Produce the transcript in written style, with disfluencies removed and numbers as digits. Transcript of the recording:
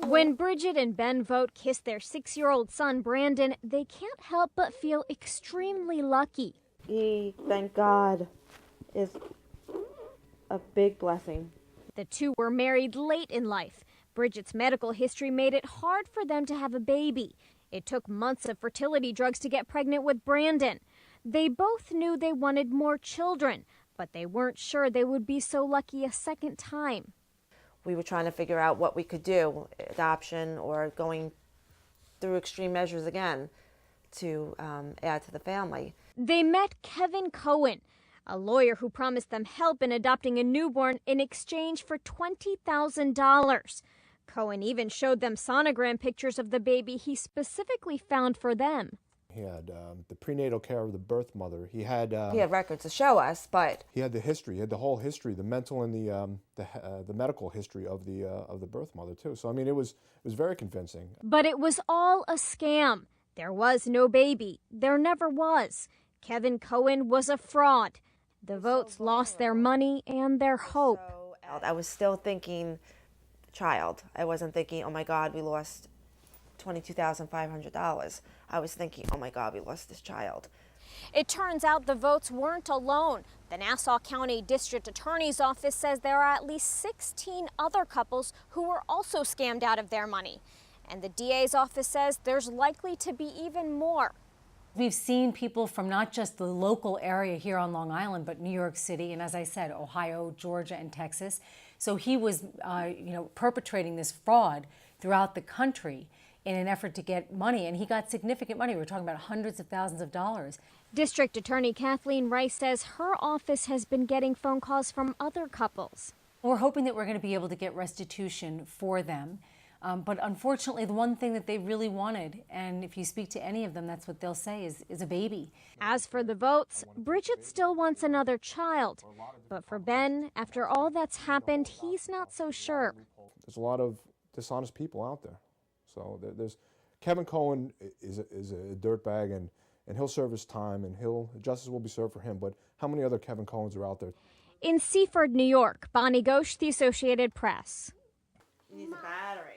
When Bridget and Ben Vogt kiss their 6-year-old son, Brandon, they can't help but feel extremely lucky. He, thank God, is a big blessing. The two were married late in life. Bridget's medical history made it hard for them to have a baby. It took months of fertility drugs to get pregnant with Brandon. They both knew they wanted more children, but they weren't sure they would be so lucky a second time. We were trying to figure out what we could do, adoption or going through extreme measures again to add to the family. They met Kevin Cohen, a lawyer who promised them help in adopting a newborn in exchange for $20,000. Cohen even showed them sonogram pictures of the baby he specifically found for them. He had the prenatal care of the birth mother. He had records to show us, but he had the history. He had the whole history, the mental and the medical history of the birth mother too. So I mean, it was very convincing. But it was all a scam. There was no baby. There never was. Kevin Cohen was a fraud. The Vogts lost their money and their hope. I was still thinking child. I wasn't thinking, oh my God, we lost $22,500. I was thinking, oh my God, we lost this child. It turns out the Vogts weren't alone. The Nassau County District Attorney's Office says there are at least 16 other couples who were also scammed out of their money. And the DA's office says there's likely to be even more. We've seen people from not just the local area here on Long Island, but New York City, and as I said, Ohio, Georgia, and Texas. So he was, perpetrating this fraud throughout the country in an effort to get money, and he got significant money. We're talking about hundreds of thousands of dollars. District Attorney Kathleen Rice says her office has been getting phone calls from other couples. We're hoping that we're going to be able to get restitution for them. But unfortunately, the one thing that they really wanted, and if you speak to any of them, that's what they'll say, is a baby. As for the Vogts, Bridget still wants another child. But for Ben, after all that's happened, he's not so sure. There's a lot of dishonest people out there. So there's Kevin Cohen is a dirtbag, and he'll serve his time, and justice will be served for him. But how many other Kevin Cohens are out there? In Seaford, New York, Bonnie GHOSH, The Associated Press. He needs a battery.